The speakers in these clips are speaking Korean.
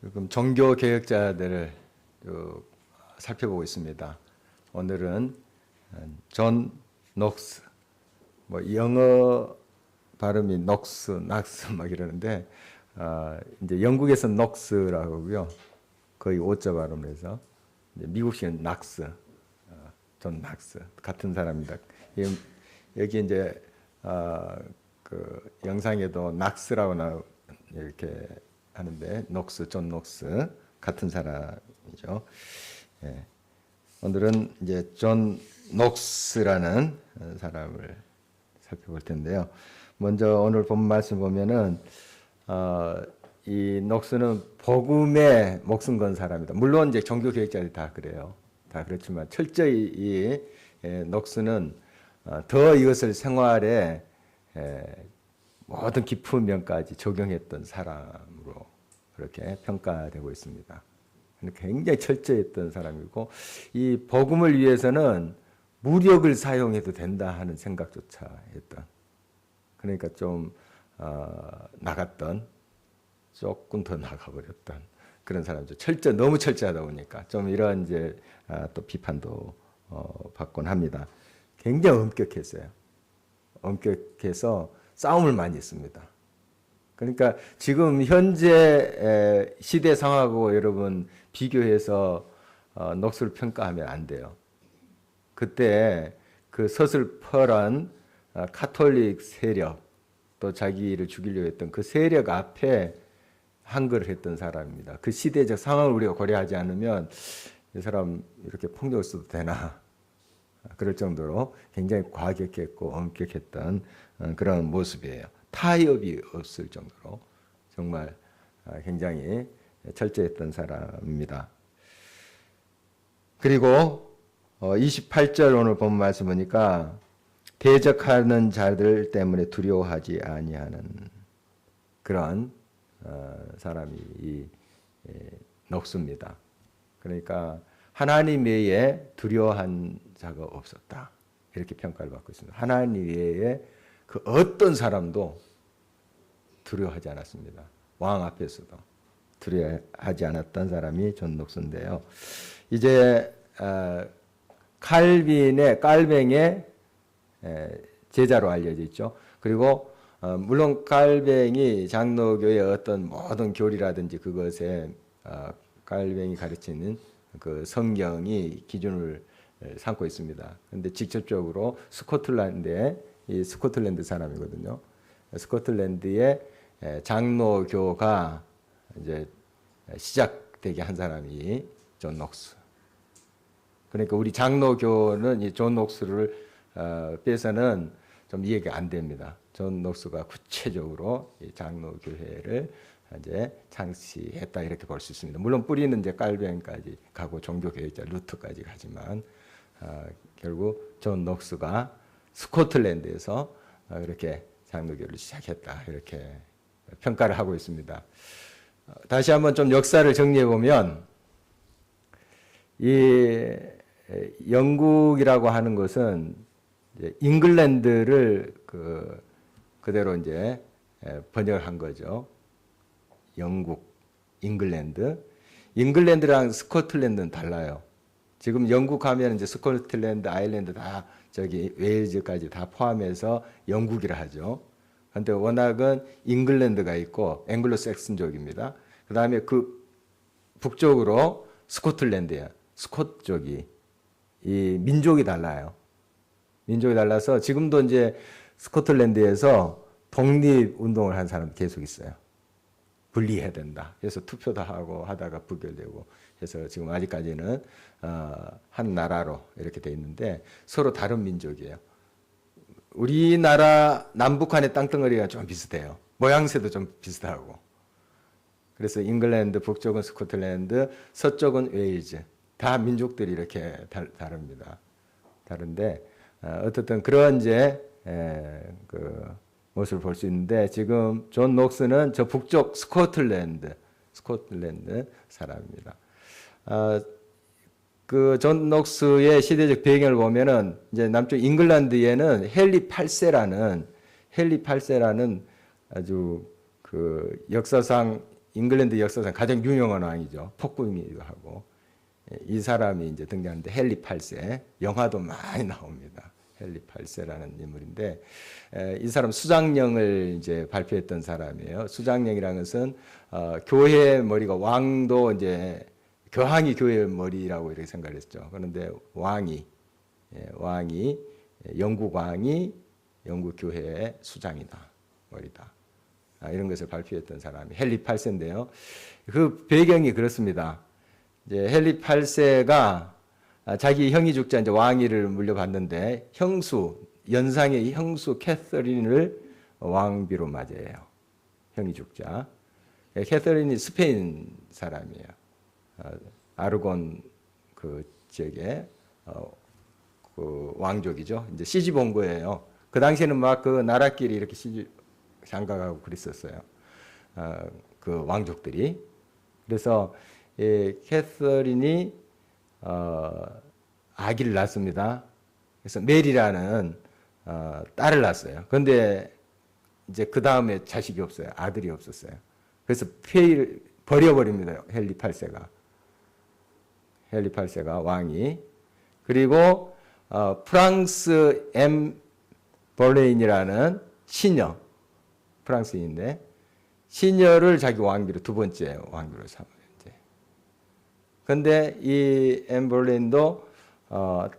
지금 종교 개혁자들을 쭉 살펴보고 있습니다. 오늘은 존 녹스, 뭐 영어 발음이 녹스, 낙스 막 이러는데 이제 영국에서 녹스라고 하고요. 거의 오자 발음을 해서 이제 미국식은 낙스, 존 낙스 같은 사람입니다. 여기 이제 그 영상에도 낙스라고 이렇게 하는데 녹스, 존 녹스 같은 사람이죠. 예. 오늘은 이제 존 녹스라는 사람을 살펴볼 텐데요. 먼저 오늘 본 말씀 보면은 이 녹스는 복음에 목숨 건 사람이다. 물론 이제 종교 개혁자들이 다 그래요. 다 그렇지만 철저히 이 녹스는 더 이것을 생활에 모든 깊은 면까지 적용했던 사람으로 그렇게 평가되고 있습니다. 굉장히 철저했던 사람이고 이 복음을 위해서는 무력을 사용해도 된다 하는 생각조차 했던, 그러니까 좀 나갔던, 조금 더 나가버렸던 그런 사람이죠. 너무 철저하다 보니까 좀 이런 이제 또 비판도 받곤 합니다. 굉장히 엄격했어요. 엄격해서 싸움을 많이 했습니다. 그러니까 지금 현재 시대 상황하고 여러분 비교해서 녹스를 평가하면 안 돼요. 그때 그 서슬퍼런 카톨릭 세력, 또 자기를 죽이려고 했던 그 세력 앞에 한글을 했던 사람입니다. 그 시대적 상황을 우리가 고려하지 않으면 이 사람 이렇게 폭력을 써도 되나, 그럴 정도로 굉장히 과격했고 엄격했던 그런 모습이에요. 타협이 없을 정도로 정말 굉장히 철저했던 사람입니다. 그리고 28절 오늘 본 말씀 보니까 대적하는 자들 때문에 두려워하지 아니하는 그런 사람이 이 녹스입니다. 그러니까 하나님 외에 두려워한 자가 없었다, 이렇게 평가를 받고 있습니다. 하나님 외에 그 어떤 사람도 두려워하지 않았습니다. 왕 앞에서도 두려워하지 않았던 사람이 존 녹스인데요. 이제 깔뱅의 제자로 알려져 있죠. 그리고 물론 깔뱅이 장로교의 어떤 모든 교리라든지 그것에 깔뱅이 가르치는 그 성경이 기준을 삼고 있습니다. 그런데 직접적으로 이 스코틀랜드 사람이거든요. 스코틀랜드의 장로교가 이제 시작되게 한 사람이 존 녹스. 그러니까 우리 장로교는 이 존 녹스를 빼서는 좀 이해가 안 됩니다. 존 녹스가 구체적으로 이 장로교회를 이제 창시했다, 이렇게 볼 수 있습니다. 물론 뿌리는 이제 깔뱅까지 가고 종교개혁자 루터까지 가지만 결국 존 녹스가 스코틀랜드에서 이렇게 장로교를 시작했다, 이렇게 평가를 하고 있습니다. 다시 한번 좀 역사를 정리해 보면 이 영국이라고 하는 것은 이제 잉글랜드를 그대로 이제 번역을 한 거죠. 영국, 잉글랜드랑 스코틀랜드는 달라요. 지금 영국 하면 이제 스코틀랜드, 아일랜드 다 저기 웨일즈까지 다 포함해서 영국이라 하죠. 그런데 워낙은 잉글랜드가 있고 앵글로색슨족입니다. 그 다음에 그 북쪽으로 스코틀랜드야. 스콧족이 이 민족이 달라요. 민족이 달라서 지금도 이제 스코틀랜드에서 독립 운동을 한 사람 계속 있어요. 분리해야 된다. 그래서 투표도 하고 하다가 부결되고 해서 지금 아직까지는 한 나라로 이렇게 돼 있는데 서로 다른 민족이에요. 우리나라 남북한의 땅덩어리가 좀 비슷해요. 모양새도 좀 비슷하고. 그래서 잉글랜드, 북쪽은 스코틀랜드, 서쪽은 웨일즈. 다 민족들이 이렇게 다릅니다. 다른데 어떻든 그런 이제 그 모습을 볼 수 있는데, 지금 존 녹스는 저 북쪽 스코틀랜드 사람입니다. 그 존 녹스의 시대적 배경을 보면은 이제 남쪽 잉글랜드에는 헨리 8세라는 아주 그 역사상 잉글랜드 역사상 가장 유명한 왕이죠. 폭군이기도 하고. 이 사람이 이제 등장하는데 헨리 8세, 영화도 많이 나옵니다. 헨리 8세라는 인물인데 이 사람 수장령을 이제 발표했던 사람이에요. 수장령이라는 것은 교회의 머리가 왕도 이제 교황이 교회의 머리라고 이렇게 생각을 했죠. 그런데 왕이 영국 왕이 영국 교회의 수장이다, 머리다. 이런 것을 발표했던 사람이 헨리 8세인데요. 그 배경이 그렇습니다. 이제 헨리 8세가 자기 형이 죽자 이제 왕위를 물려받는데 연상의 형수 캐서린을 왕비로 맞이해요. 형이 죽자. 캐서린이 스페인 사람이에요. 아르곤 그 지역의 그 왕족이죠. 이제 시집 온 거예요. 그 당시에는 막 그 나라끼리 이렇게 시집 장가가고 그랬었어요. 그 왕족들이. 그래서 캐서린이 아기를 낳습니다. 그래서 메리라는 딸을 낳았어요. 그런데 이제 그 다음에 자식이 없어요. 아들이 없었어요. 그래서 폐위를 버려버립니다. 헨리 8세가. 헨리 8세가 왕이. 그리고 프랑스 M 볼레인이라는 시녀, 프랑스인인데 시녀를 자기 왕비로 두 번째 왕비로 삼아요. 그런데 이 M 볼레인도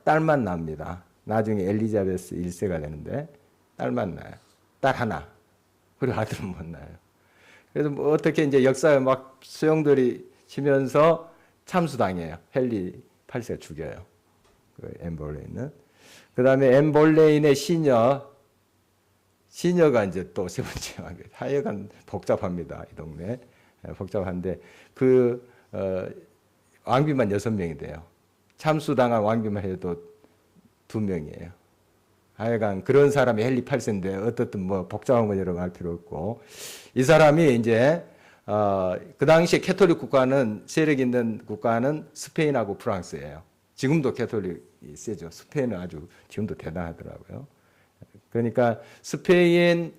딸만 납니다. 나중에 엘리자베스 1세가 되는데 딸만 나요. 딸 하나. 그리고 아들은 못 나요. 그래서 뭐 어떻게 이제 역사에 막 소용돌이 치면서 참수당해요. 헨리 8세가 죽여요. 그 M 볼레인은. 그 다음에 M 볼레인의 시녀가 이제 또 세 번째 왕비. 하여간 복잡합니다. 이 동네. 복잡한데 왕비만 6명이 돼요. 참수당한 왕비만 해도 2명이에요. 하여간 그런 사람이 헨리 8세인데 어떻든 뭐 복잡한 건 여러 말 필요 없고 이 사람이 이제 그 당시에 캐톨릭 국가는 세력 있는 국가는 스페인하고 프랑스예요. 지금도 캐톨릭이 세죠. 스페인은 아주 지금도 대단하더라고요. 그러니까 스페인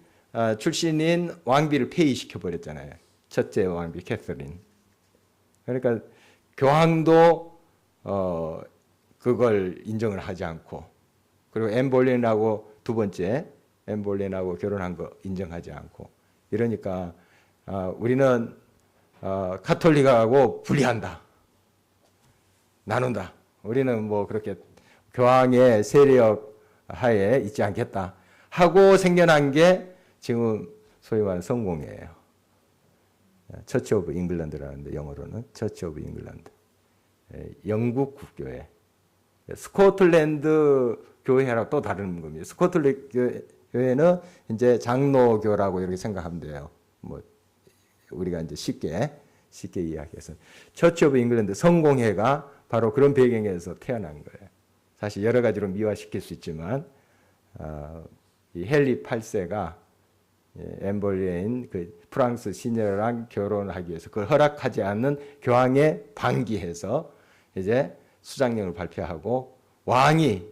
출신인 왕비를 폐위시켜 버렸잖아요. 첫째 왕비 캐서린. 그러니까 교황도 그걸 인정을 하지 않고 그리고 엠 볼레인하고 두 번째 엠 볼레인하고 결혼한 거 인정하지 않고 이러니까 우리는 카톨릭하고 분리한다. 나눈다. 우리는 뭐 그렇게 교황의 세력 하에 있지 않겠다 하고 생겨난 게 지금 소위 말하는 성공회예요. 처치 오브 잉글랜드라는데 영어로는 처치 오브 잉글랜드. 영국 국교회. 스코틀랜드 교회랑 또 다른 겁니다. 스코틀랜드 교회는 이제 장로교라고 이렇게 생각하면 돼요. 뭐 우리가 이제 쉽게 이야기해서 처치 오브 잉글랜드 성공회가 바로 그런 배경에서 태어난 거예요. 사실 여러 가지로 미화시킬 수 있지만 이 헨리 8세가 엠 볼레인 그 프랑스 시녀랑 결혼하기 위해서 그걸 허락하지 않는 교황에 반기해서 이제 수장령을 발표하고 왕이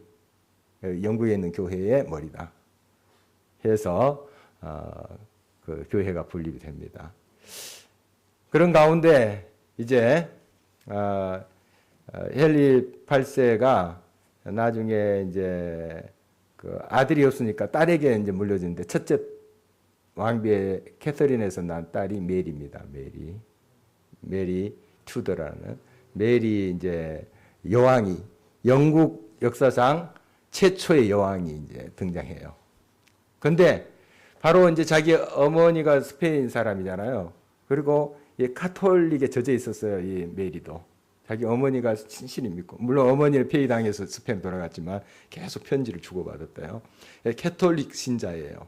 영국에 있는 교회의 머리다 해서 그 교회가 분립이 됩니다. 그런 가운데 이제 헨리 8세가 나중에 이제 그 아들이 없으니까 딸에게 이제 물려주는데 첫째 왕비의 캐서린에서 난 딸이 메리입니다. 메리 튜더라는 메리 이제 여왕이 영국 역사상 최초의 여왕이 이제 등장해요. 근데 바로 이제 자기 어머니가 스페인 사람이잖아요. 그리고 이 카톨릭에 젖어 있었어요. 이 메리도. 자기 어머니가 신실히 믿고 물론 어머니를 폐위당해서 스페인 돌아갔지만 계속 편지를 주고받았대요. 캐톨릭 신자예요.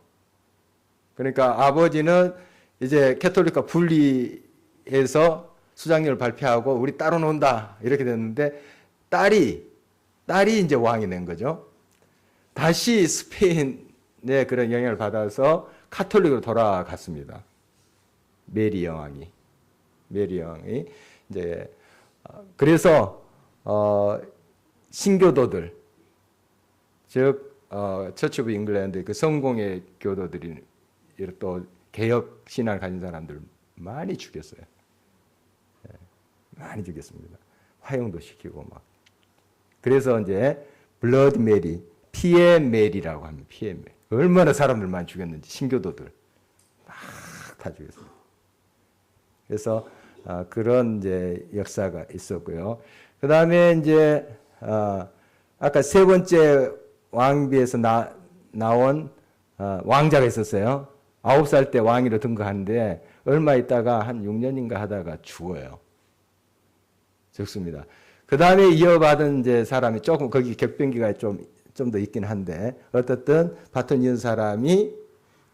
그러니까 아버지는 이제 캐톨릭과 분리해서 수장령을 발표하고 우리 따로 논다 이렇게 됐는데 딸이 이제 왕이 된 거죠. 다시 스페인의 그런 영향을 받아서 카톨릭으로 돌아갔습니다. 메리 여왕이 이제 그래서 신교도들 즉 처치 오브 잉글랜드 그 성공의 교도들이 또 개혁 신앙을 가진 사람들 많이 죽였어요. 많이 죽였습니다. 화형도 시키고 막. 그래서 이제 블러드 메리, 피의 메리라고 합니다. 피의 메리. 얼마나 사람들 많이 죽였는지 신교도들 막 다 죽였습니다. 그래서 그런 이제 역사가 있었고요. 그 다음에 이제 아까 세 번째 왕비에서 나온 왕자가 있었어요. 9살 때 왕위로 등극하는데 얼마 있다가 한 6년인가 하다가 죽어요. 죽습니다. 그 다음에 이어받은 이제 사람이 조금 거기 격변기가 좀 더 있긴 한데 어떻든 바톤 이은 사람이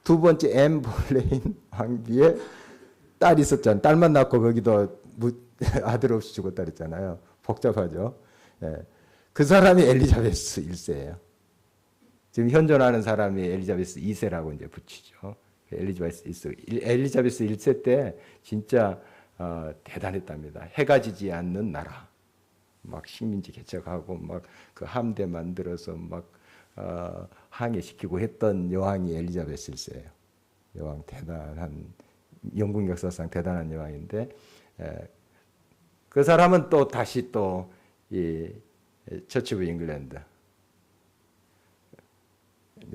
두 번째 엠 볼레인 왕비의 딸이 있었잖아요. 딸만 낳고 거기도 아들 없이 죽었다 그랬잖아요. 복잡하죠. 예. 그 사람이 엘리자베스 1세예요. 지금 현존하는 사람이 엘리자베스 2세라고 이제 붙이죠. 엘리자베스 1세 때 진짜 대단했답니다. 해가 지지 않는 나라. 막 식민지 개척하고 막 그 함대 만들어서 막 항해시키고 했던 여왕이 엘리자베스 1세예요. 여왕 대단한 영국 역사상 대단한 여왕인데 그 사람은 또 다시 또 이 처치 오브 잉글랜드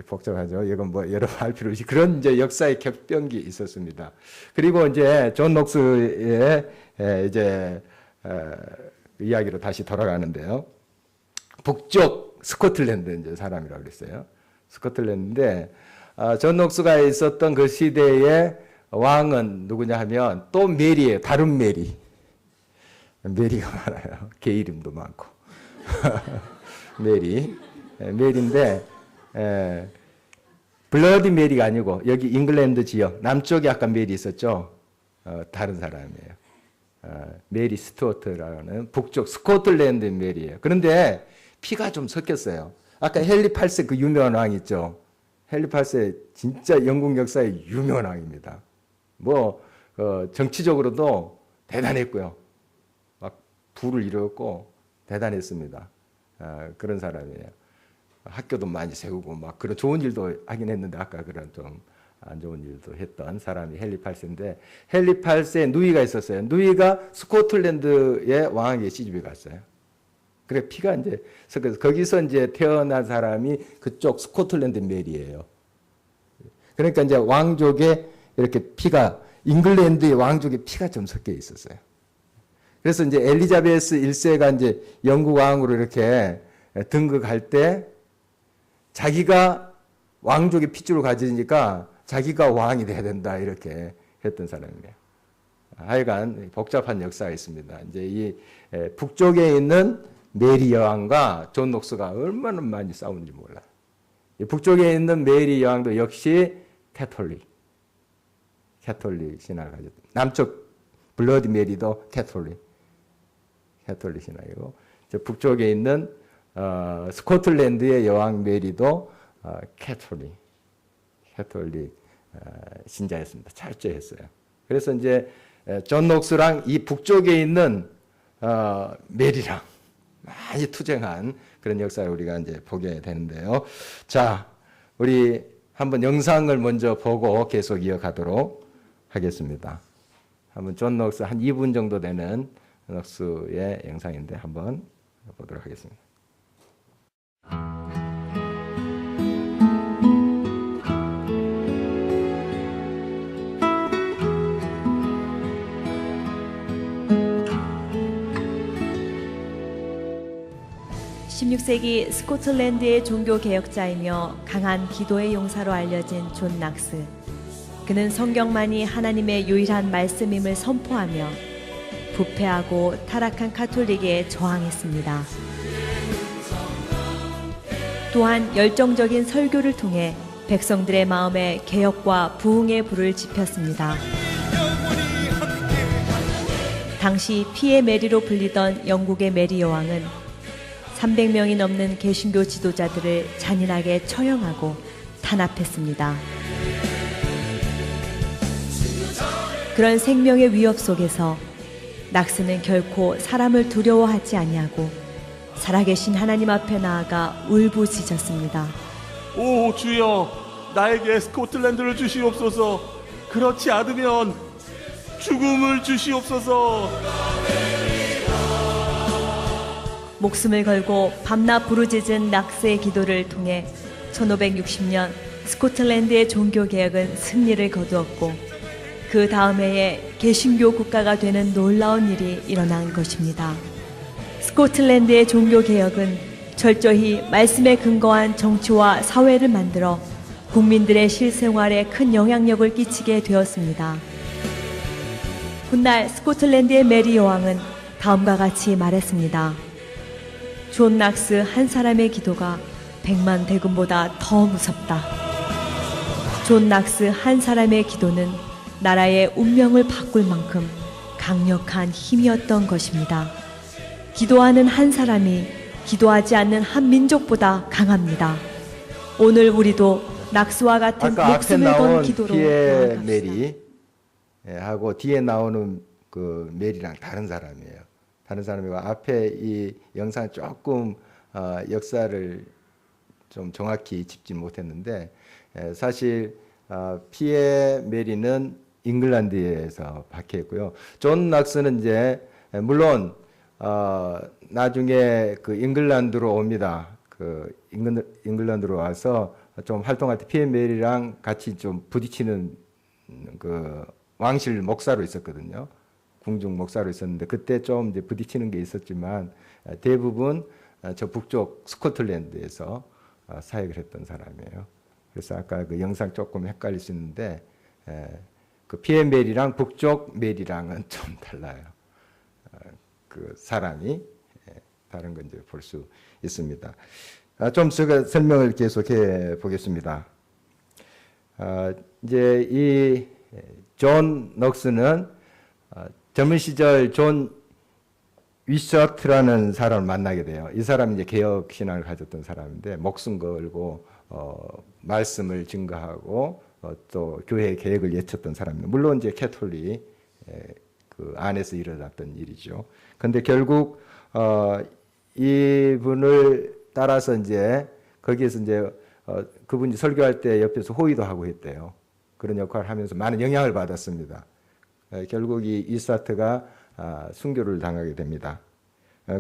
복잡하죠. 이건 뭐 여러 알 필요 없이 그런 이제 역사의 격변기 있었습니다. 그리고 이제 존 녹스의 이제 이야기로 다시 돌아가는데요. 북쪽 스코틀랜드 이제 사람이라고 그랬어요. 스코틀랜드인데 존 녹스가 있었던 그 시대의 왕은 누구냐 하면 또 메리예요. 다른 메리. 메리가 많아요. 개 이름도 많고. 메리인데 블러디 메리가 아니고 여기 잉글랜드 지역 남쪽에 아까 메리 있었죠. 다른 사람이에요. 메리 스튜어트라는 북쪽 스코틀랜드 메리예요. 그런데 피가 좀 섞였어요. 아까 헨리 8세 그 유명한 왕 있죠. 헨리 8세 진짜 영국 역사의 유명한 왕입니다. 뭐 정치적으로도 대단했고요. 막 부를 이뤘고 대단했습니다. 그런 사람이에요. 학교도 많이 세우고 막 그런 좋은 일도 하긴 했는데 아까 그런 좀 안 좋은 일도 했던 사람이 헨리 8세인데 헨리 8세에 누이가 있었어요. 누이가 스코틀랜드의 왕에게 시집이 갔어요. 그래 피가 이제 섞여서 거기서 이제 태어난 사람이 그쪽 스코틀랜드 메리예요. 그러니까 이제 왕족에 이렇게 피가 잉글랜드의 왕족의 피가 좀 섞여 있었어요. 그래서 이제 엘리자베스 1세가 이제 영국 왕으로 이렇게 등극할 때 자기가 왕족의 핏줄을 가지니까 자기가 왕이 돼야 된다 이렇게 했던 사람이에요. 하여간 복잡한 역사가 있습니다. 이제 이 북쪽에 있는 메리 여왕과 존 녹스가 얼마나 많이 싸운지 몰라요. 북쪽에 있는 메리 여왕도 역시 캐톨릭 신화를 가졌다. 남쪽 블러디 메리도 캐톨릭 신화이고 북쪽에 있는 스코틀랜드의 여왕 메리도 캐톨릭 신자였습니다. 철저했어요. 그래서 이제 존 녹스랑 이 북쪽에 있는 메리랑 많이 투쟁한 그런 역사를 우리가 이제 보게 되는데요. 자, 우리 한번 영상을 먼저 보고 계속 이어가도록 하겠습니다. 한번 존 녹스 한 2분 정도 되는 녹스의 영상인데 한번 보도록 하겠습니다. 16세기 스코틀랜드의 종교 개혁자이며 강한 기도의 용사로 알려진 존 낙스. 그는 성경만이 하나님의 유일한 말씀임을 선포하며 부패하고 타락한 카톨릭에 저항했습니다. 또한 열정적인 설교를 통해 백성들의 마음에 개혁과 부흥의 불을 지폈습니다. 당시 피의 메리로 불리던 영국의 메리 여왕은 300명이 넘는 개신교 지도자들을 잔인하게 처형하고 탄압했습니다. 그런 생명의 위협 속에서 낙스는 결코 사람을 두려워하지 아니하고 살아계신 하나님 앞에 나아가 울부짖었습니다. 오 주여, 나에게 스코틀랜드를 주시옵소서. 그렇지 않으면 죽음을 주시옵소서. 목숨을 걸고 밤낮 부르짖은 낙스의 기도를 통해 1560년 스코틀랜드의 종교개혁은 승리를 거두었고 그 다음 해에 개신교 국가가 되는 놀라운 일이 일어난 것입니다. 스코틀랜드의 종교개혁은 철저히 말씀에 근거한 정치와 사회를 만들어 국민들의 실생활에 큰 영향력을 끼치게 되었습니다. 훗날 스코틀랜드의 메리 여왕은 다음과 같이 말했습니다. 존 낙스 한 사람의 기도가 100만 대군보다 더 무섭다. 존 낙스 한 사람의 기도는 나라의 운명을 바꿀 만큼 강력한 힘이었던 것입니다. 기도하는 한 사람이 기도하지 않는 한 민족보다 강합니다. 오늘 우리도 낙스와 같은 아까 앞에 목숨을 건 나온 기도로 피에 나아갑시다. 메리 하고 뒤에 나오는 그 메리랑 다른 사람이에요. 다른 사람이고 앞에 이 영상 조금 역사를 좀 정확히 짚지 못했는데 사실 피에 메리는 잉글랜드에서 박해했고요. 존 낙스는 이제 물론 나중에 그 잉글랜드로 옵니다. 그 잉글랜드로 와서 좀 활동할 때 피에 메리랑 같이 좀 부딪히는 그 왕실 목사로 있었거든요. 궁중 목사로 있었는데 그때 좀 이제 부딪히는 게 있었지만 대부분 저 북쪽 스코틀랜드에서 사역을 했던 사람이에요. 그래서 아까 그 영상 조금 헷갈릴 수 있는데 그 피에 메리랑 북쪽 메리랑은 좀 달라요. 그 사람이 다른 건 이제 볼 수 있습니다. 좀 제가 설명을 계속해 보겠습니다. 이제 이 존 넉스는 젊은 시절 존 위셔트라는 사람을 만나게 돼요. 이 사람이 이제 개혁 신앙을 가졌던 사람인데 목숨 걸고 말씀을 증거하고 또 교회 개혁을 예쳤던 사람입니다. 물론 이제 캐톨릭 그 안에서 일어났던 일이죠. 그런데 결국 이분을 따라서 이제 거기에서 이제 그분이 설교할 때 옆에서 호의도 하고 했대요. 그런 역할을 하면서 많은 영향을 받았습니다. 결국 이 이사트가 순교를 당하게 됩니다.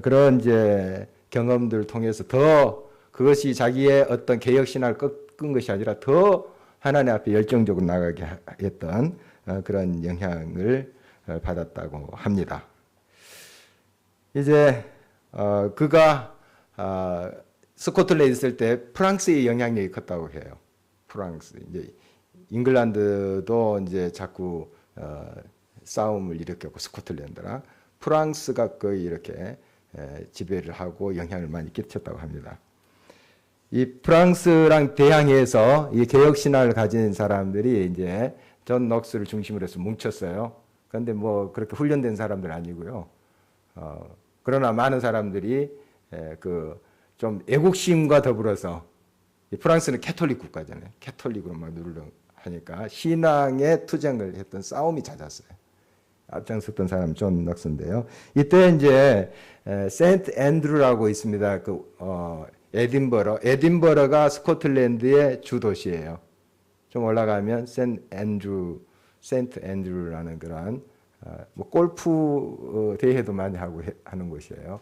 그런 이제 경험들을 통해서 더 그것이 자기의 어떤 개혁 신앙을 꺾은 것이 아니라 더 하나님 앞에 열정적으로 나가게 했던 그런 영향을 받았다고 합니다. 이제 그가 스코틀랜드에 있을 때 프랑스의 영향력이 컸다고 해요. 프랑스 이제 잉글랜드도 이제 자꾸 싸움을 일으켰고 스코틀랜드랑 프랑스가 거의 이렇게 지배를 하고 영향을 많이 끼쳤다고 합니다. 이 프랑스랑 대항해서 이 개혁 신앙을 가진 사람들이 이제 존 넉스를 중심으로 해서 뭉쳤어요. 그런데 뭐 그렇게 훈련된 사람들 아니고요. 그러나 많은 사람들이 그 좀 애국심과 더불어서 프랑스는 캐톨릭 국가잖아요. 캐톨릭으로 막 누르려 하니까 신앙에 투쟁을 했던 싸움이 잦았어요. 앞장섰던 사람 존 넉스인데요. 이때 이제 세인트 앤드루라고 있습니다. 그 에딘버러가 스코틀랜드의 주 도시예요. 좀 올라가면 세인트 앤드루라는 그런 뭐 골프 대회도 많이 하는 곳이에요.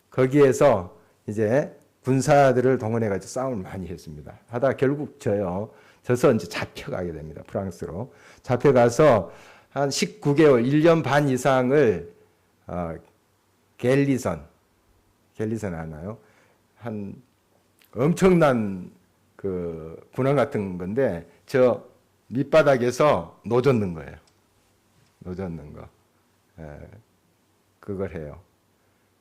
거기에서 이제 군사들을 동원해가지고 싸움을 많이 했습니다. 하다가 결국 져서 이제 잡혀가게 됩니다. 프랑스로. 잡혀가서 한 19개월, 1년 반 이상을 갤리선 아나요? 한 엄청난 그 군원 같은 건데 저 밑바닥에서 노젓는 거예요. 노젓는 거. 그걸 해요.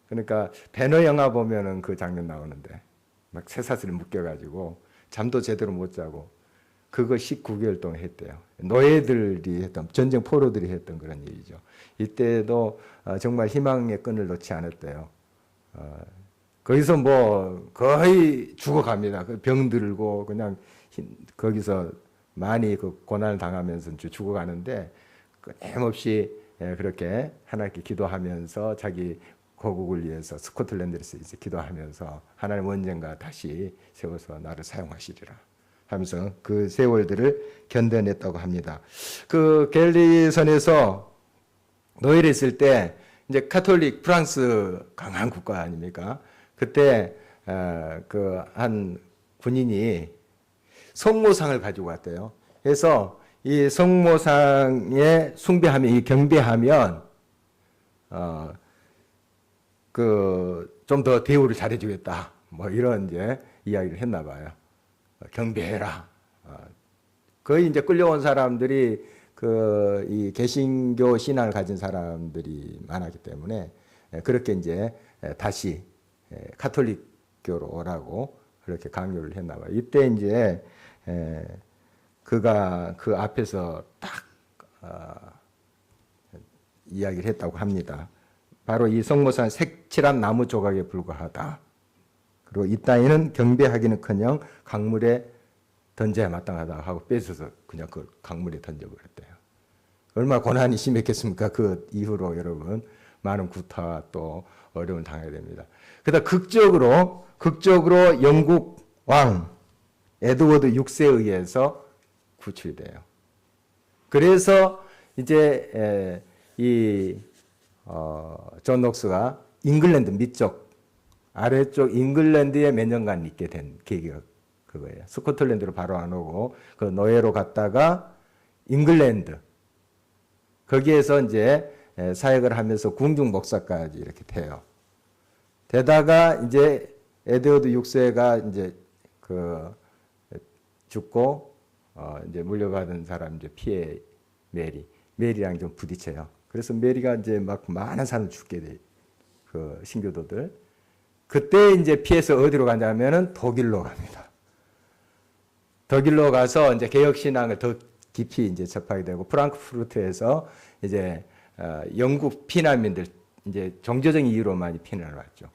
그러니까 배너 영화 보면은 그 장면 나오는데 막 쇠사슬이 묶여가지고 잠도 제대로 못 자고 그거 19개월 동안 했대요. 노예들이 했던 전쟁 포로들이 했던 그런 일이죠. 이때도 정말 희망의 끈을 놓지 않았대요. 거기서 뭐 거의 죽어갑니다. 병 들고 그냥 거기서 많이 그 고난을 당하면서 죽어가는데 끊임없이 그렇게 하나님께 기도하면서 자기 고국을 위해서 스코틀랜드에서 이제 기도하면서 하나님 언젠가 다시 세워서 나를 사용하시리라. 하면서 그 세월들을 견뎌냈다고 합니다. 그 갤리선에서 노예를 있을 때 이제 카톨릭 프랑스 강한 국가 아닙니까? 그때 그 한 군인이 성모상을 가지고 왔대요. 그래서 이 성모상에 숭배하면, 이 경배하면 그 좀 더 대우를 잘해주겠다. 뭐 이런 이제 이야기를 했나 봐요. 경배해라. 거의 이제 끌려온 사람들이 그 이 개신교 신앙을 가진 사람들이 많았기 때문에 그렇게 이제 다시 카톨릭교로 오라고 그렇게 강요를 했나 봐요. 이때 이제 그가 그 앞에서 딱 이야기를 했다고 합니다. 바로 이 성모상 색칠한 나무 조각에 불과하다. 그리고 이 따위는 경배하기는커녕 강물에 던져야 마땅하다 하고 뺏어서 그냥 그 강물에 던져버렸대요. 얼마나 고난이 심했겠습니까? 그 이후로 여러분 많은 구타와 또 어려움을 당하게 됩니다. 그러다 극적으로 영국 왕 에드워드 6세에 의해서 구출이 돼요. 그래서 이제 존 녹스가 잉글랜드 밑쪽 아래쪽 잉글랜드에 몇 년간 있게 된 계기가 그거예요. 스코틀랜드로 바로 안 오고 그 노예로 갔다가 잉글랜드 거기에서 이제 사역을 하면서 궁중 목사까지 이렇게 돼요. 되다가 이제 에드워드 6세가 이제 그 죽고 이제 물려받은 사람 이제 피해 메리랑 좀 부딪혀요. 그래서 메리가 이제 막 많은 사람 죽게 돼. 그 신교도들. 그때 이제 피해서 어디로 가냐면은 독일로 갑니다. 독일로 가서 이제 개혁 신앙을 더 깊이 이제 접하게 되고 프랑크푸르트에서 이제 영국 피난민들 이제 종교적인 이유로 많이 피난을 왔죠.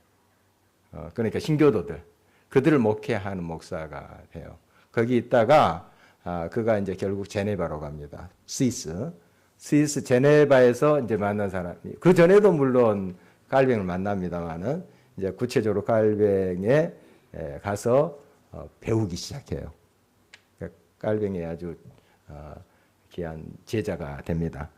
그러니까 신교도들 그들을 목회하는 목사가 돼요. 거기 있다가 그가 이제 결국 제네바로 갑니다. 스위스 제네바에서 이제 만난 사람이 그 전에도 물론 깔뱅을 만납니다만은 이제 구체적으로 깔뱅에 가서 배우기 시작해요. 깔뱅이 아주 귀한 제자가 됩니다.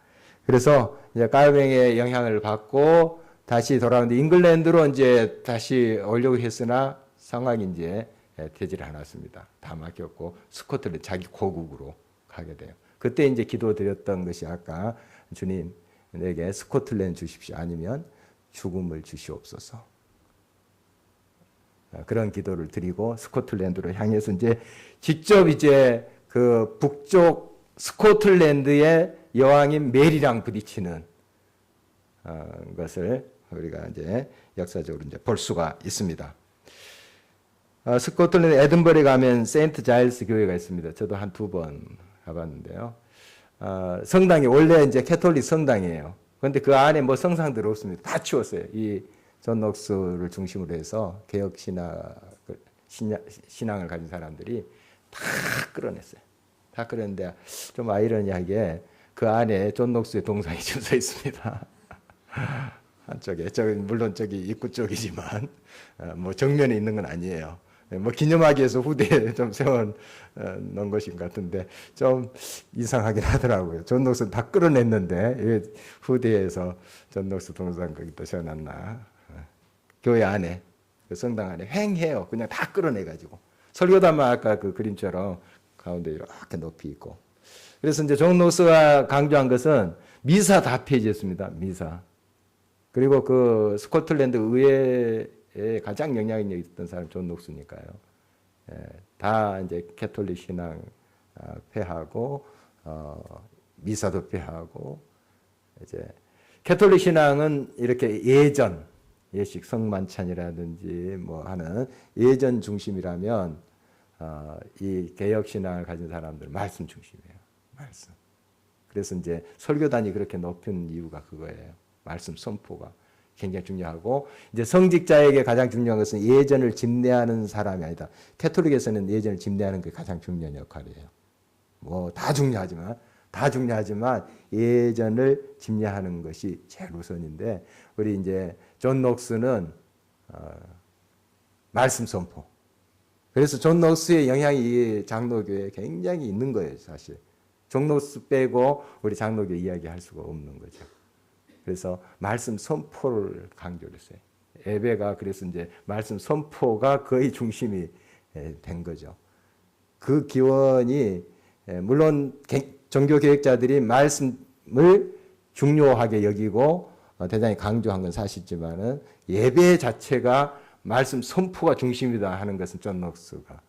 그래서 이제 깔뱅의 영향을 받고 다시 돌아오는데 잉글랜드로 이제 다시 오려고 했으나 상황이 이제 되지를 않았습니다. 다 막혔고 스코틀랜드 자기 고국으로 가게 돼요. 그때 이제 기도드렸던 것이 아까 주님 내게 스코틀랜드 주십시오. 아니면 죽음을 주시옵소서. 그런 기도를 드리고 스코틀랜드로 향해서 이제 직접 이제 그 북쪽 스코틀랜드의 여왕인 메리랑 부딪히는 것을 우리가 이제 역사적으로 이제 볼 수가 있습니다. 스코틀랜드 에든버리 가면 세인트 자일스 교회가 있습니다. 저도 한 2번 가봤는데요. 성당이 원래 이제 캐톨릭 성당이에요. 그런데 그 안에 뭐 성상들 없습니다. 다 치웠어요. 이 존 녹스를 중심으로 해서 개혁 신앙을 가진 사람들이 다 끌어냈어요. 다 끌었는데 좀 아이러니하게 그 안에 존 녹스의 동상이 좀 서 있습니다. 한쪽에 물론 저기 입구 쪽이지만 뭐 정면에 있는 건 아니에요. 뭐 기념하기 위해서 후대에 좀 세워 놓은 것인 것 같은데 좀 이상하긴 하더라고요. 존 녹스는 다 끌어냈는데 왜 후대에서 존 녹스 동상 거기다 세워놨나? 교회 안에 그 성당 안에 횡해요. 그냥 다 끌어내가지고 설교단만 아까 그 그림처럼 가운데 이렇게 높이 있고. 그래서 이제 존 녹스가 강조한 것은 미사 다 폐지했습니다. 미사. 그리고 그 스코틀랜드 의회에 가장 영향력이 있었던 사람이 존 녹스니까요. 다 이제 캐톨릭 신앙 폐하고 미사도 폐하고 이제 캐톨릭 신앙은 이렇게 예식 성만찬이라든지 뭐 하는 예전 중심이라면 이 개혁 신앙을 가진 사람들 말씀 중심이에요. 말씀. 그래서 이제 설교단이 그렇게 높은 이유가 그거예요. 말씀 선포가 굉장히 중요하고 이제 성직자에게 가장 중요한 것은 예전을 집례하는 사람이 아니다. 캐톨릭에서는 예전을 집례하는 게 가장 중요한 역할이에요. 뭐 다 중요하지만 예전을 집례하는 것이 제일 우선인데 우리 이제 존 녹스는 말씀 선포 그래서 존 녹스의 영향이 이 장로교에 굉장히 있는 거예요, 사실. 존 녹스 빼고 우리 장로교 이야기할 수가 없는 거죠. 그래서 말씀 선포를 강조를 했어요. 예배가 그래서 이제 말씀 선포가 거의 중심이 된 거죠. 그 기원이 물론 종교 개혁자들이 말씀을 중요하게 여기고 대단히 강조한 건 사실이지만은 예배 자체가 말씀 선포가 중심이다 하는 것은 존 녹스가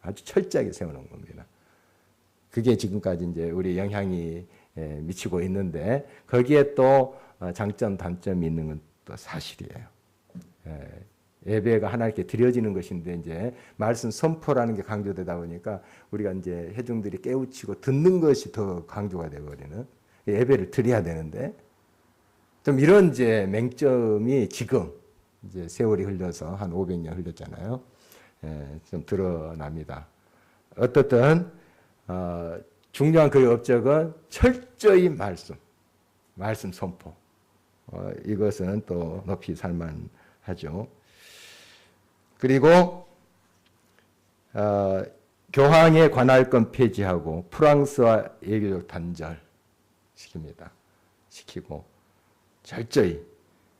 아주 철저하게 세워놓은 겁니다. 그게 지금까지 이제 우리 영향이 미치고 있는데 거기에 또 장점 단점이 있는 건 또 사실이에요. 예배가 하나님께 드려지는 것인데 이제 말씀 선포라는 게 강조되다 보니까 우리가 이제 회중들이 깨우치고 듣는 것이 더 강조가 되어버리는 예배를 드려야 되는데 좀 이런 이제 맹점이 지금 이제 세월이 흘러서 한 500년 흘렸잖아요. 좀 드러납니다. 어떻든 중요한 그 업적은 철저히 말씀 선포. 이것은 또 높이 살만하죠. 그리고 교황의 관할권 폐지하고 프랑스와 예교적 단절 시키고 철저히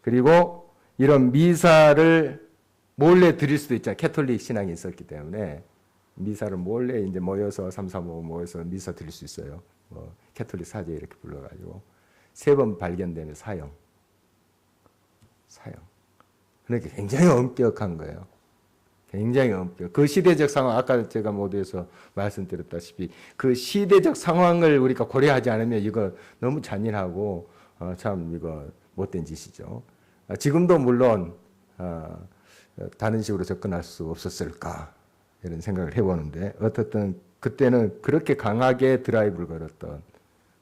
그리고 이런 미사를 몰래 드릴 수도 있잖아요. 캐톨릭 신앙이 있었기 때문에 미사를 몰래 이제 모여서 335 모여서 미사 드릴 수 있어요. 뭐 캐톨릭 사제 이렇게 불러가지고 3번 발견되면 사형. 그러니까 굉장히 엄격한 거예요. 굉장히 엄격. 그 시대적 상황, 아까 제가 모두에서 말씀드렸다시피 그 시대적 상황을 우리가 고려하지 않으면 이거 너무 잔인하고 참 이거 못된 짓이죠. 지금도 물론 다른 식으로 접근할 수 없었을까 이런 생각을 해보는데 어떻든 그때는 그렇게 강하게 드라이브를 걸었던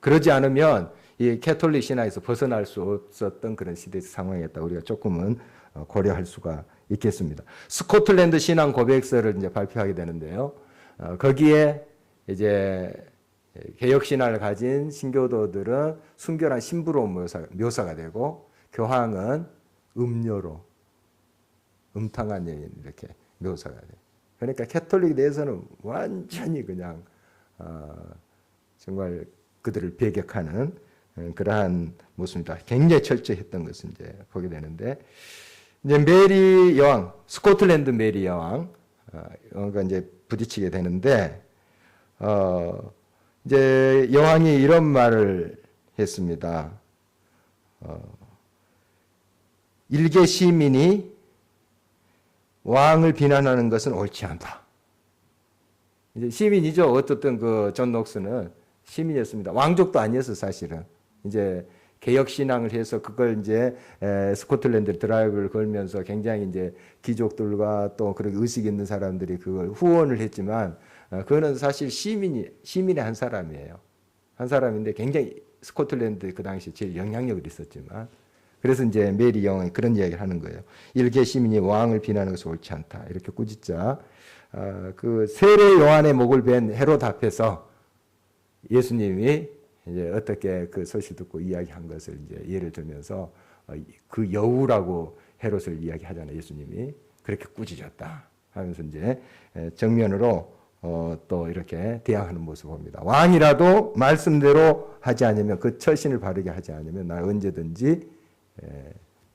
그러지 않으면 이 캐톨릭 신화에서 벗어날 수 없었던 그런 시대적 상황이었다. 우리가 조금은 고려할 수가 있겠습니다. 스코틀랜드 신앙 고백서를 이제 발표하게 되는데요. 거기에 이제 개혁 신화를 가진 신교도들은 순결한 신부로 묘사가 되고 교황은 음녀로 음탕한 여인 이렇게 묘사가 돼요. 그러니까 캐톨릭에 대해서는 완전히 그냥 정말 그들을 배격하는 그러한 모습입니다. 굉장히 철저했던 것을 이제 보게 되는데 이제 메리 여왕, 스코틀랜드 메리 여왕과 이제 부딪히게 되는데 이제 여왕이 이런 말을 했습니다. 일개 시민이 왕을 비난하는 것은 옳지 않다. 이제 시민이죠. 어떻든 그 존 녹스는 시민이었습니다. 왕족도 아니었어 사실은. 이제 개혁 신앙을 해서 그걸 이제 스코틀랜드 드라이브를 걸면서 굉장히 이제 귀족들과 또 그렇게 의식 있는 사람들이 그걸 후원을 했지만 그거는 사실 시민의 한 사람이에요. 한 사람인데 굉장히 스코틀랜드 그 당시 제일 영향력이 있었지만 그래서 이제 메리 여왕이 그런 이야기를 하는 거예요. 일개 시민이 왕을 비난하는 것은 옳지 않다. 이렇게 꾸짖자 그 세례 요한의 목을 벤 헤롯 앞에서 예수님이 이제 어떻게 그 소식 듣고 이야기한 것을 이제 예를 들면서 그 여우라고 헤롯을 이야기하잖아요. 예수님이 그렇게 꾸짖었다 하면서 이제 정면으로 또 이렇게 대항하는 모습을 봅니다. 왕이라도 말씀대로 하지 않으면 그 처신을 바르게 하지 않으면 나 언제든지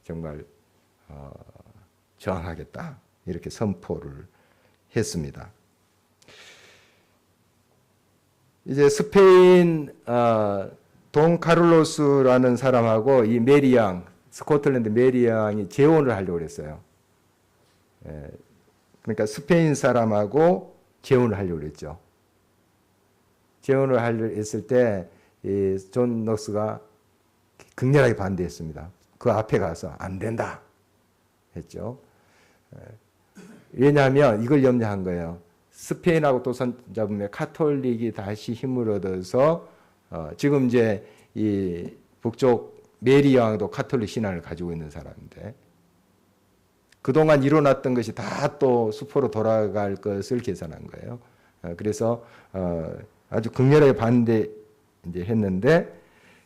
정말 저항하겠다 이렇게 선포를 했습니다. 이제 스페인 돈 카를로스라는 사람하고 이 메리 양, 스코틀랜드 메리 양이 재혼을 하려고 했어요. 그러니까 스페인 사람하고 재혼을 하려고 했죠. 재혼을 하려고 했을 때 이 존 녹스가 극렬하게 반대했습니다. 그 앞에 가서 안 된다 했죠. 왜냐하면 이걸 염려한 거예요. 스페인하고 또 손잡으면 카톨릭이 다시 힘을 얻어서 지금 이제 이 북쪽 메리 여왕도 카톨릭 신앙을 가지고 있는 사람인데 그동안 일어났던 것이 다 또 수포로 돌아갈 것을 계산한 거예요. 그래서 아주 극렬하게 반대 이제 했는데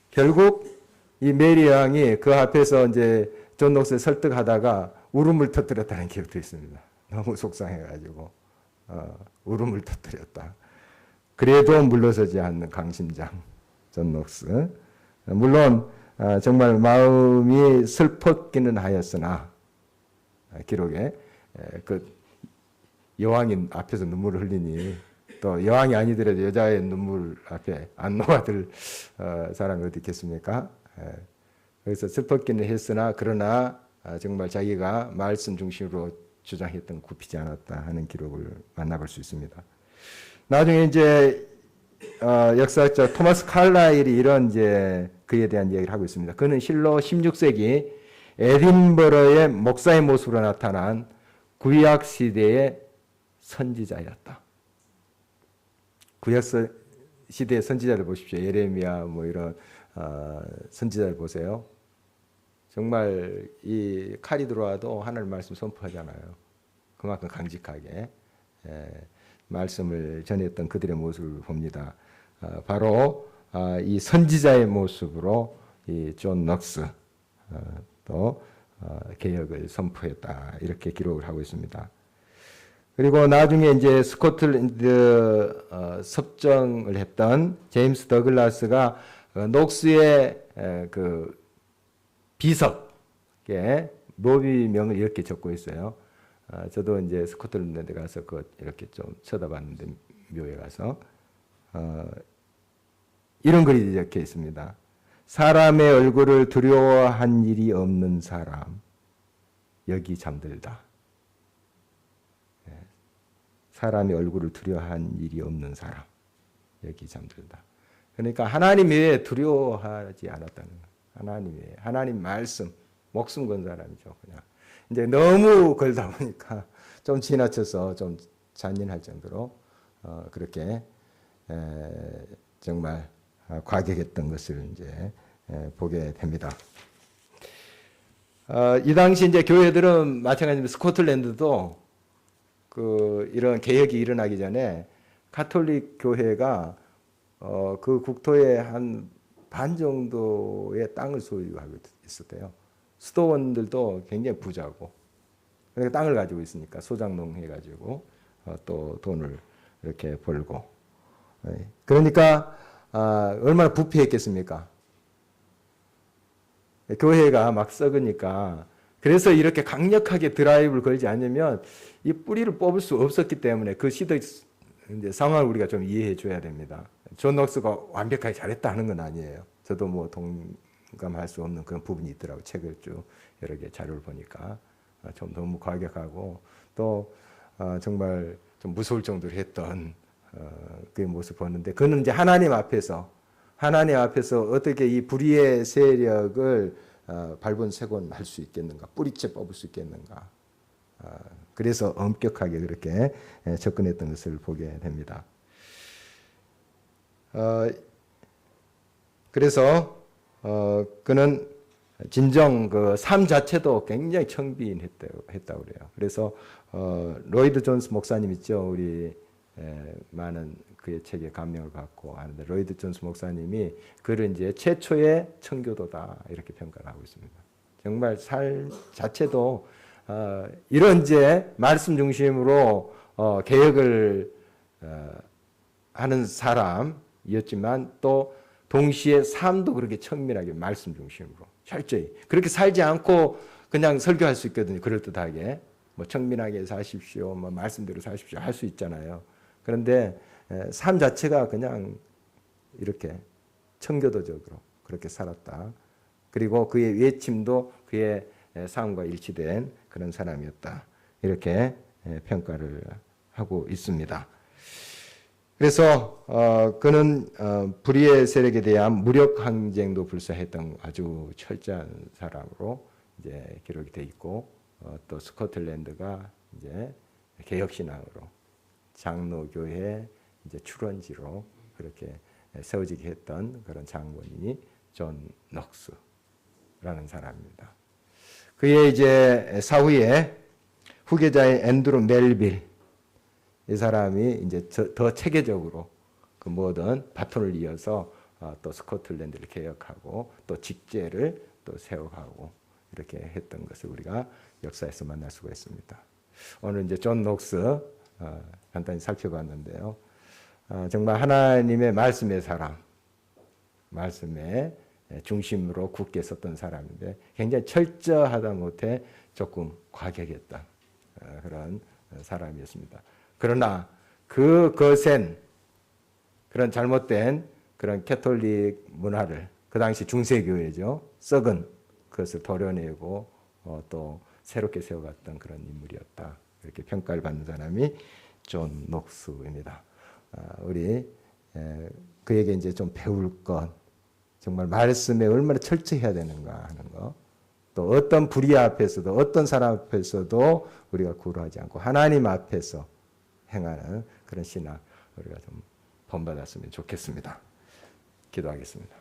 결국 이 메리 여왕이 그 앞에서 이제 존 녹스를 설득하다가 울음을 터뜨렸다는 기억도 있습니다. 너무 속상해가지고 울음을 터뜨렸다. 그래도 물러서지 않는 강심장 존 녹스. 물론 정말 마음이 슬펐기는 하였으나 기록에 그 여왕이 앞에서 눈물을 흘리니 또 여왕이 아니더라도 여자의 눈물 앞에 안 녹아들 사람이 어디 있겠습니까? 그래서 슬펐기는 했으나 그러나 정말 자기가 말씀 중심으로 주장했던 굽히지 않았다 하는 기록을 만나볼 수 있습니다. 나중에 이제 역사학자 토마스 칼라일이 이런 이제 그에 대한 얘기를 하고 있습니다. 그는 실로 16세기 에딘버러의 목사의 모습으로 나타난 구약 시대의 선지자였다. 구약 시대의 선지자를 보십시오. 예레미야 뭐 이런 선지자를 보세요. 정말 이 칼이 들어와도 하나님 말씀 선포하잖아요. 그만큼 강직하게 말씀을 전했던 그들의 모습을 봅니다. 바로 이 선지자의 모습으로 이 존 넉스 또 개혁을 선포했다 이렇게 기록을 하고 있습니다. 그리고 나중에 이제 스코틀랜드 섭정을 했던 제임스 더글라스가 녹스의 그 비석에 묘비명을 이렇게 적고 있어요. 저도 이제 스코틀랜드 가서 그 이렇게 좀 쳐다봤는데 묘에 가서 이런 글이 적혀 있습니다. 사람의 얼굴을 두려워한 일이 없는 사람 여기 잠들다. 사람의 얼굴을 두려워한 일이 없는 사람 여기 잠들다. 그러니까 하나님 외에 두려워하지 않았다는 거예요. 하나님 말씀 목숨 건 사람이죠. 그냥 이제 너무 걸다 보니까 좀 지나쳐서 좀 잔인할 정도로 그렇게 정말 과격했던 것을 이제 보게 됩니다. 이 당시 이제 교회들은 마찬가지로 스코틀랜드도 그 이런 개혁이 일어나기 전에 가톨릭 교회가 그 국토의 한 반 정도의 땅을 소유하고 있었대요. 수도원들도 굉장히 부자고 그러니까 땅을 가지고 있으니까 소장농 해가지고 또 돈을 이렇게 벌고 그러니까 얼마나 부패했겠습니까? 교회가 막 썩으니까 그래서 이렇게 강력하게 드라이브를 걸지 않으면 이 뿌리를 뽑을 수 없었기 때문에 그 시대 이제 상황을 우리가 좀 이해해 줘야 됩니다. 존 녹스가 완벽하게 잘했다는 건 아니에요. 저도 뭐 동감할 수 없는 그런 부분이 있더라고요. 책을 쭉 여러 개 자료를 보니까 좀 너무 과격하고 또 정말 좀 무서울 정도로 했던 그 모습을 보는데 그는 이제 하나님 앞에서 어떻게 이 불의의 세력을 발본색원할 수 있겠는가, 뿌리째 뽑을 수 있겠는가. 그래서 엄격하게 그렇게 접근했던 것을 보게 됩니다. 그래서 그는 진정 그 삶 자체도 굉장히 청빈했다고 그래요. 그래서 로이드 존스 목사님 있죠, 우리 많은 그의 책에 감명을 받고 하는데 로이드 존스 목사님이 그를 이제 최초의 청교도다 이렇게 평가를 하고 있습니다. 정말 삶 자체도 이런 이제 말씀 중심으로 개혁을 하는 사람이었지만 또 동시에 삶도 그렇게 청밀하게 말씀 중심으로 철저히 그렇게 살지 않고 그냥 설교할 수 있거든요. 그럴듯하게 뭐 청민하게 사십시오, 뭐 말씀대로 사십시오 할 수 있잖아요. 그런데 삶 자체가 그냥 이렇게 청교도적으로 그렇게 살았다. 그리고 그의 외침도 그의 삶과 일치된 그런 사람이었다. 이렇게 평가를 하고 있습니다. 그래서 그는 불의의 세력에 대한 무력 항쟁도 불사했던 아주 철저한 사람으로 이제 기록이 돼 있고 또 스코틀랜드가 이제 개혁 신앙으로 장로교회 이제 출원지로 그렇게 세워지게 했던 그런 장본인이 존 넉스라는 사람입니다. 그의 이제 사후에 후계자의 앤드루 멜빌 이 사람이 이제 더 체계적으로 그 모든 바톤을 이어서 또 스코틀랜드를 개혁하고 또 직제를 또 세워가고 이렇게 했던 것을 우리가 역사에서 만날 수가 있습니다. 오늘 이제 존 녹스 간단히 살펴봤는데요. 정말 하나님의 말씀의 사람, 말씀의 중심으로 굳게 섰던 사람인데 굉장히 철저하다 못해 조금 과격했던 그런 사람이었습니다. 그러나 그 거센 그런 잘못된 그런 캐톨릭 문화를 그 당시 중세교회죠. 썩은 그것을 도려내고 또 새롭게 세워갔던 그런 인물이었다. 이렇게 평가를 받는 사람이 존 녹스입니다. 우리 그에게 이제 좀 배울 것, 정말 말씀에 얼마나 철저해야 되는가 하는 거, 또 어떤 불의 앞에서도 어떤 사람 앞에서도 우리가 구루하지 않고 하나님 앞에서 행하는 그런 신앙 우리가 좀 본받았으면 좋겠습니다. 기도하겠습니다.